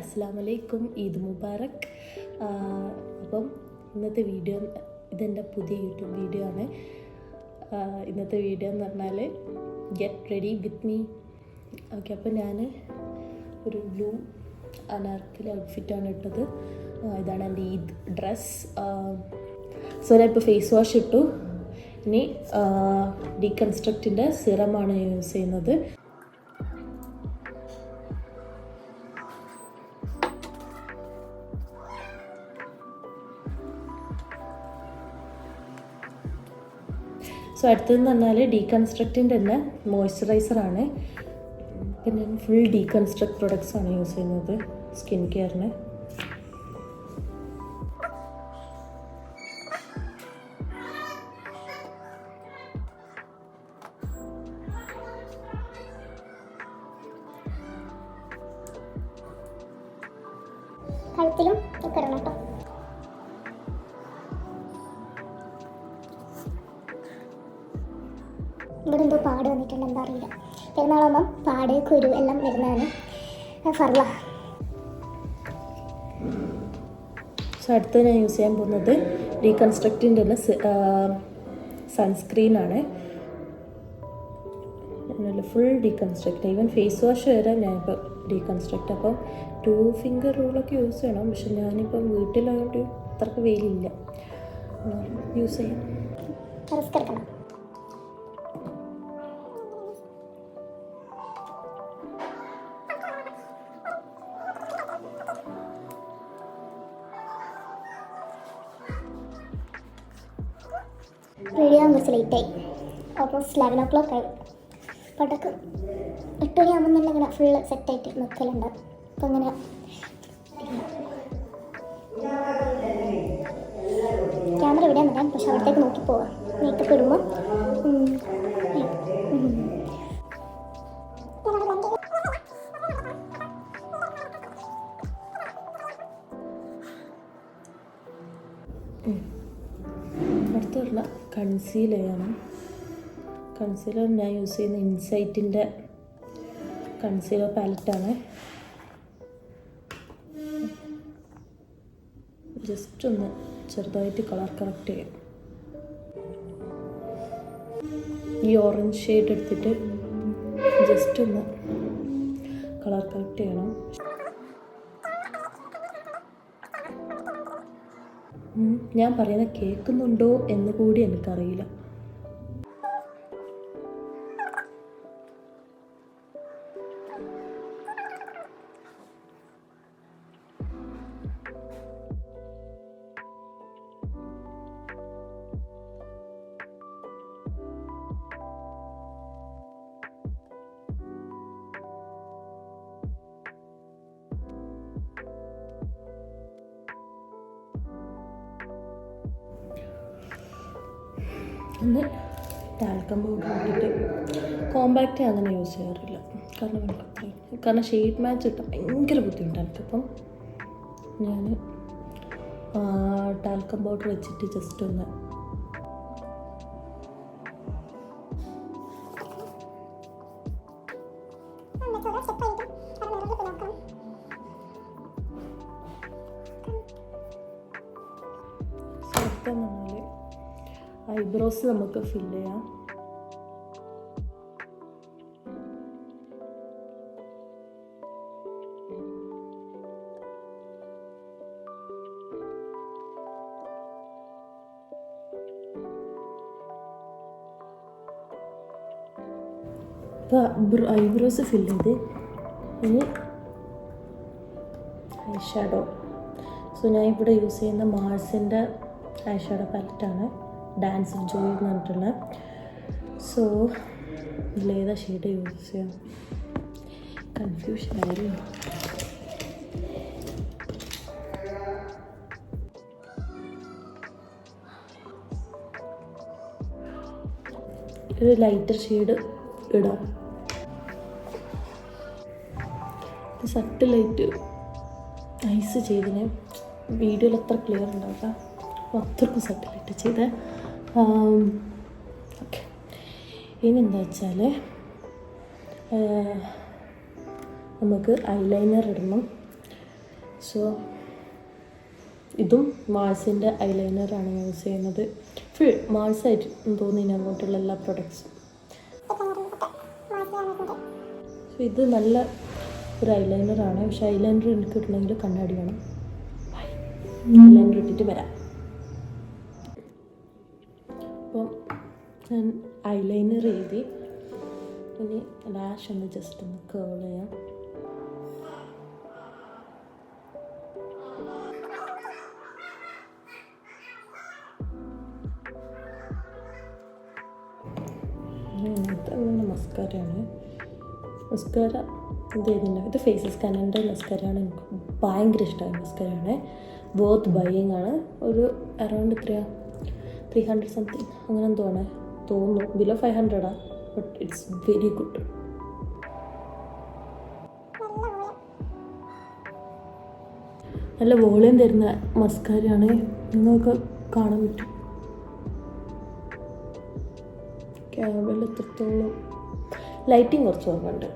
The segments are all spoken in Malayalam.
അസ്സലാമലൈക്കും, ഈദ് മുബാറക്. അപ്പം ഇന്നത്തെ വീഡിയോ ഇതെൻ്റെ പുതിയ യൂട്യൂബ് വീഡിയോ ആണ്. ഇന്നത്തെ വീഡിയോ എന്ന് പറഞ്ഞാൽ get ready with me. Okay, അപ്പോൾ ഞാൻ ഒരു ബ്ലൂ അനാർക്കലി ഔട്ട്ഫിറ്റാണ് ഇട്ടത്. ഇതാണ് എൻ്റെ ഈദ് ഡ്രസ്സ്. സോ ഞാൻ ഇപ്പോൾ ഫേസ് വാഷ് ഇട്ടു. ഇനി ഡീകൺസ്ട്രക്റ്റിൻ്റെ സിറമാണ് യൂസ് ചെയ്യുന്നത്. സോ അടുത്തതെന്ന് പറഞ്ഞാൽ ഡീകൺസ്ട്രക്റ്റിൻ്റെ തന്നെ മോയ്സ്ചറൈസറാണ്. ഇപ്പം ഞാൻ ഫുൾ ഡീകൺസ്ട്രക്ട് പ്രൊഡക്ട്സ് ആണ് യൂസ് ചെയ്യുന്നത് സ്കിൻ കെയറിന്. കഴുത്തിലും ഒക്കെ ഇടണം കേട്ടോ. ഇവിടെ എന്തോ പാട് വന്നിട്ടുണ്ട്, എന്താ അറിയില്ല. പെരുന്നാളാകുമ്പം പാട്, കുരു എല്ലാം വരുന്നതാണ്. ഫർള. സോ അടുത്ത് ഞാൻ യൂസ് ചെയ്യാൻ പോകുന്നത് ഡീകൺസ്ട്രക്റ്റിൻ്റെ തന്നെ സൺസ്ക്രീനാണ്. നല്ല ഫുൾ ഡീകൺസ്ട്രക്റ്റ്, ഈവൻ ഫേസ് വാഷ് വരെ ഞാനിപ്പോൾ ഡീകൺസ്ട്രക്റ്റ്. അപ്പം 2 ഫിംഗർ റൂളൊക്കെ യൂസ് ചെയ്യണം. പക്ഷെ ഞാനിപ്പം വീട്ടിലായതുകൊണ്ട് അത്രക്ക് വെയിലില്ല, യൂസ് ചെയ്യാം. റിസ്ക് എടുക്കണം. റെഡിയാകാൻ കുറച്ച് ലേറ്റായി. ഓൾമോസ്റ്റ് 11 o'clock ആയി. പടക്കം 8 മണിയാകുമ്പോൾ തന്നെ ഇങ്ങനെ ഫുള്ള് സെറ്റായിട്ട് നിൽക്കലുണ്ടാവും. അപ്പം അങ്ങനെ ക്യാമറ ഇവിടെ നിൽക്കാൻ, പക്ഷെ അവിടത്തേക്ക് നോക്കി പോവാം. മേക്കപ്പ് ഇടുമ്പോൾ അടുത്ത് പറഞ്ഞാൽ കൺസീലർ ചെയ്യണം. കൺസീലർ ഞാൻ യൂസ് ചെയ്യുന്ന ഇൻസൈറ്റിൻ്റെ കൺസീലർ പാലറ്റാണ്. ജസ്റ്റ് ഒന്ന് ചെറുതായിട്ട് കളർ കറക്റ്റ് ചെയ്യും. ഈ ഓറഞ്ച് ഷെയ്ഡ് എടുത്തിട്ട് ജസ്റ്റ് ഒന്ന് കളർ കറക്റ്റ് ചെയ്യണം. ഞാൻ പറയുന്നത് കേൾക്കുന്നുണ്ടോ എന്ന് കൂടി എനിക്കറിയില്ല. ഒന്ന് ടാൽക്കം പൗഡർ ഇട്ടിട്ട് കോമ്പാക്റ്റ് അങ്ങനെ യൂസ് ചെയ്യാറില്ല, കാരണം ഷെയ്ഡ് മാച്ച് കിട്ടാൻ ഭയങ്കര ബുദ്ധിമുട്ടാണ് എനിക്കപ്പം. ഞാൻ ടാൽക്കം പൗഡർ വെച്ചിട്ട് ജസ്റ്റ് ഒന്ന് ഐബ്രോസ് നമുക്ക് ഫില്ല് ചെയ്യാം. ഇപ്പോൾ ഐബ്രോസ് ഫില്ല് ചെയ്ത് ഇനി ഐ ഷാഡോ. സോ ഞാൻ ഇവിടെ യൂസ് ചെയ്യുന്ന മാർസിൻ്റെ ഐ ഷാഡോ പാലറ്റാണ്, ഡാൻസ് ഓഫ് ജോയ് എന്ന് പറഞ്ഞിട്ടുള്ള. സോ ഇതിലേതാ ഷെയ്ഡ് യൂസ് ചെയ്യാം, കൺഫ്യൂഷൻ ആയിരുന്നു. ഒരു ലൈറ്റർ ഷെയ്ഡ് ഇടാം. സട്ടിലായിട്ട് ഐസ് ചെയ്തിന് വീഡിയോയിൽ അത്ര ക്ലിയർ ഉണ്ടാക്കാം, അത്രക്കും സട്ടിലായിട്ട് ചെയ്ത്. ഓക്കെ, ഇനി എന്താ വെച്ചാൽ നമുക്ക് ഐലൈനർ ഇടണം. സോ ഇതും മാൾസിൻ്റെ ഐലൈനറാണ് യൂസ് ചെയ്യുന്നത്. ഫുൾ മാൾസായിട്ട് തോന്നിന് അങ്ങോട്ടുള്ള എല്ലാ പ്രൊഡക്ട്സും. സോ ഇത് നല്ല ഒരു ഐലൈനറാണ്. പക്ഷെ ഐലൈനർ എനിക്ക് ഇടണമെങ്കിൽ കണ്ണാടി വേണം. ഐലൈനർ ഇട്ടിട്ട് വരാം. അപ്പം ഞാൻ ഐലൈനർ എഴുതി. ഇനി ലാഷ് ഒന്ന് ജസ്റ്റ് ഒന്ന് കേൾ ചെയ്യാം. അങ്ങനെ മസ്കാരയാണ്. മസ്കാര ഇത് ഫേസ് സ്കാനറിൻ്റെ മസ്കാരയാണ്. എനിക്ക് ഭയങ്കര ഇഷ്ടമായ മസ്കാരയാണ്. ബോത്ത് ബൈയിങ് ആണ്. ഒരു അറൗണ്ട് 300 സംതിങ് അങ്ങനെ തോന്നുന്നു. Below 500 but it's very good. നല്ല വോളിയം തരുന്ന മസ്കാരയാണ്. നിങ്ങൾക്ക് കാണാൻ പറ്റും ക്യാമറയിൽ എത്രത്തോളം. ലൈറ്റിങ് കുറച്ച് കുറവുണ്ട്.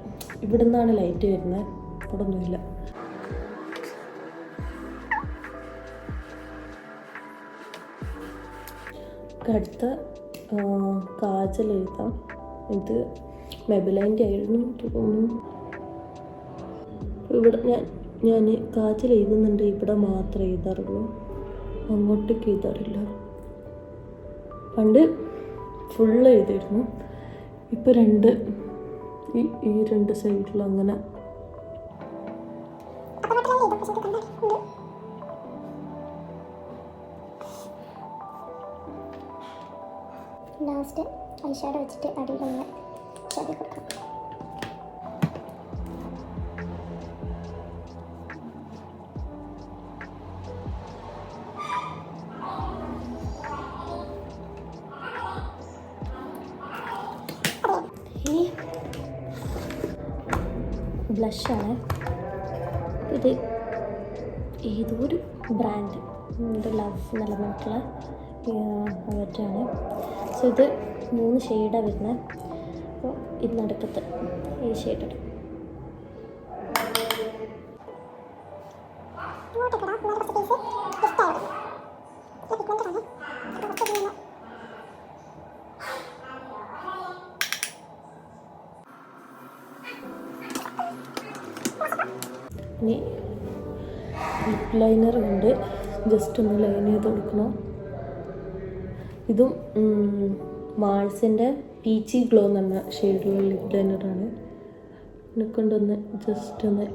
ഇവിടെ നിന്നാണ് ലൈറ്റ് വരുന്നത്, ഇവിടെ ഒന്നുമില്ല. അടുത്ത കാജൽ എഴുതാം. ഇത് മെബലൈൻ്റെ ആയിരുന്നു തോന്നുന്നു. ഇവിടെ ഞാൻ കാജൽ എഴുതുന്നുണ്ട്. ഇവിടെ മാത്രമേ എഴുതാറുള്ളൂ, അങ്ങോട്ടേക്ക് എഴുതാറില്ല. പണ്ട് ഫുള്ള് എഴുതിയിരുന്നു. ഇപ്പോൾ ഈ രണ്ട് സൈഡിലും അങ്ങനെ. ലാസ്റ്റ് ഐഷാഡോ വെച്ചിട്ട് അടിയിലൊന്ന് ചതി കൊടുക്കാം. ബ്ലഷാണ് ഇത്. ഏതൊരു ബ്രാൻഡ് ലവ് നിലനിട്ടുള്ള അവറ്റാണ്. സോ ഇത് 3 ഷെയ്ഡാണ് വരുന്നത്. അപ്പോൾ ഇത് നടുക്കത്ത് ഈ ഷെയ്ഡ് ഇടും. ഇനി ലിപ് ലൈനർ കൊണ്ട് ജസ്റ്റ് ഒന്ന് ലൈൻ ചെയ്ത് കൊടുക്കണം. ഇതും മാൾസിൻ്റെ പീച്ചി ഗ്ലോ എന്ന് പറഞ്ഞ ഷെയ്ഡിലുള്ള ലിപ് ലൈനറാണ്. എന്നെ കൊണ്ടൊന്ന് ജസ്റ്റ് ഒന്ന്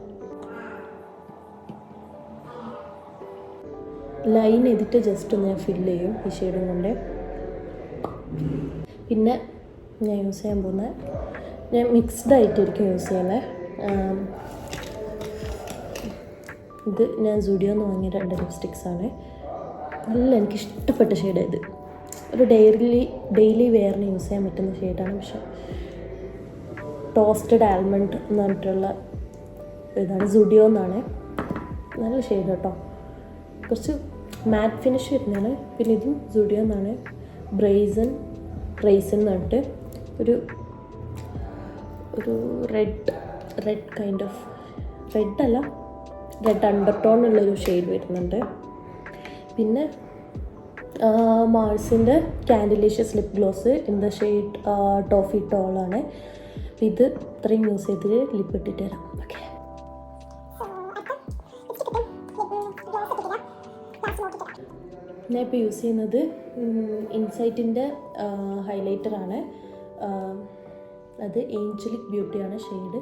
ലൈൻ ചെയ്തിട്ട് ജസ്റ്റ് ഒന്ന് ഞാൻ ഫില്ല് ചെയ്യും ഈ ഷെയ്ഡും കൊണ്ട്. പിന്നെ ഞാൻ യൂസ് ചെയ്യാൻ പോകുന്നത്, ഞാൻ മിക്സ്ഡ് ആയിട്ടായിരിക്കും യൂസ് ചെയ്യുന്നത്. ഇത് ഞാൻ സുഡിയോന്ന് വാങ്ങിയ 2 ലിപ്സ്റ്റിക്സാണ്. നല്ല എനിക്കിഷ്ടപ്പെട്ട ഷെയ്ഡ് ഇത്. ഒരു ഡെയിലി വെയറിന് യൂസ് ചെയ്യാൻ പറ്റുന്ന ഷെയ്ഡാണ്. പക്ഷെ ടോസ്റ്റഡ് ആൽമണ്ട് എന്ന് പറഞ്ഞിട്ടുള്ള ഇതാണ്, സുഡിയോ എന്നാണ്. നല്ല ഷെയ്ഡ് കേട്ടോ. കുറച്ച് മാറ്റ് ഫിനിഷ് വരുന്നതാണ്. പിന്നെ ഇതും സുഡിയോ എന്നാണ്. റൈസൻ എന്ന് പറഞ്ഞിട്ട് ഒരു red kind of red undertone ഉള്ളൊരു ഷെയ്ഡ് വരുന്നുണ്ട്. പിന്നെ മാൾസിൻ്റെ candylicious lip gloss in the shade toffee ടോളാണ്. ഇത് ഇത്രയും യൂസ് ചെയ്തിട്ട് ലിപ്പ് ഇട്ടിട്ട് തരാം. ഓക്കെ, ഞാൻ ഇപ്പോൾ യൂസ് ചെയ്യുന്നത് ഇൻസൈറ്റിൻ്റെ ഹൈലൈറ്ററാണ്. അത് ഏഞ്ചലിക് ബ്യൂട്ടിയാണ് ഷെയ്ഡ്.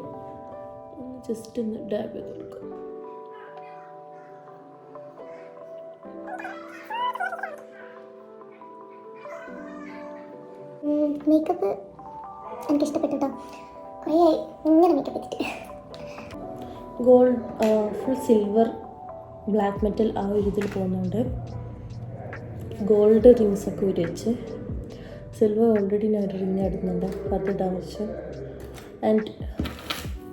ജസ്റ്റ് ഒന്ന് ഡാബ് ചെയ്ത് കൊടുക്കാം. മേക്കപ്പ് എനിക്കിഷ്ടപ്പെട്ടു കേട്ടോ. കുറേ ആയി ഇങ്ങനെ മേക്കപ്പ് വെച്ചിട്ട്. Gold full silver black metal ആ ഒരു ഇതിൽ പോകുന്നുണ്ട്. ഗോൾഡ് റിങ്സൊക്കെ ഊരി വെച്ച്, സിൽവർ ഓൾറെഡി ഞാൻ ഒരു റിങ് ഇടുന്നുണ്ട്, അത് ഇടാൻ വെച്ച്. ആൻഡ്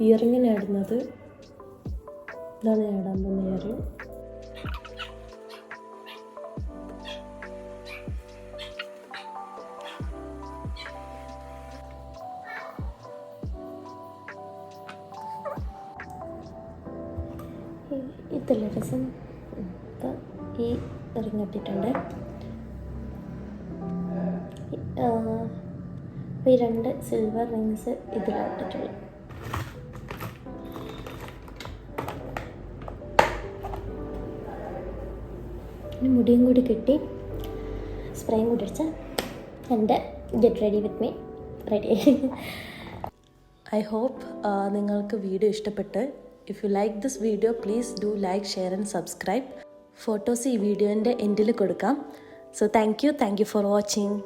ഇയറിങ്ങിന് ഇടുന്നത് ഇതാണ് ഞാൻ ഇടാൻ പോകുന്ന ഇയറിങ്. ഇതല്ല രസം. ഇപ്പം ഈ റിങ് ഇട്ടിട്ടുണ്ട്. അപ്പോൾ ഈ 2 സിൽവർ റിങ്സ് ഇതിലിട്ടിട്ടുള്ളൂ. ഇനി മുടിയും കൂടി കിട്ടി സ്പ്രേയും കൂടി അടിച്ചാൽ എൻ്റെ get ready with me ready. I hope നിങ്ങൾക്ക് വീഡിയോ ഇഷ്ടപ്പെട്ട്. If you like this video please do like, share and subscribe. Photos ഈ വീഡിയോൻ്റെ എൻഡിൽ കൊടുക്കാം. So thank you for watching.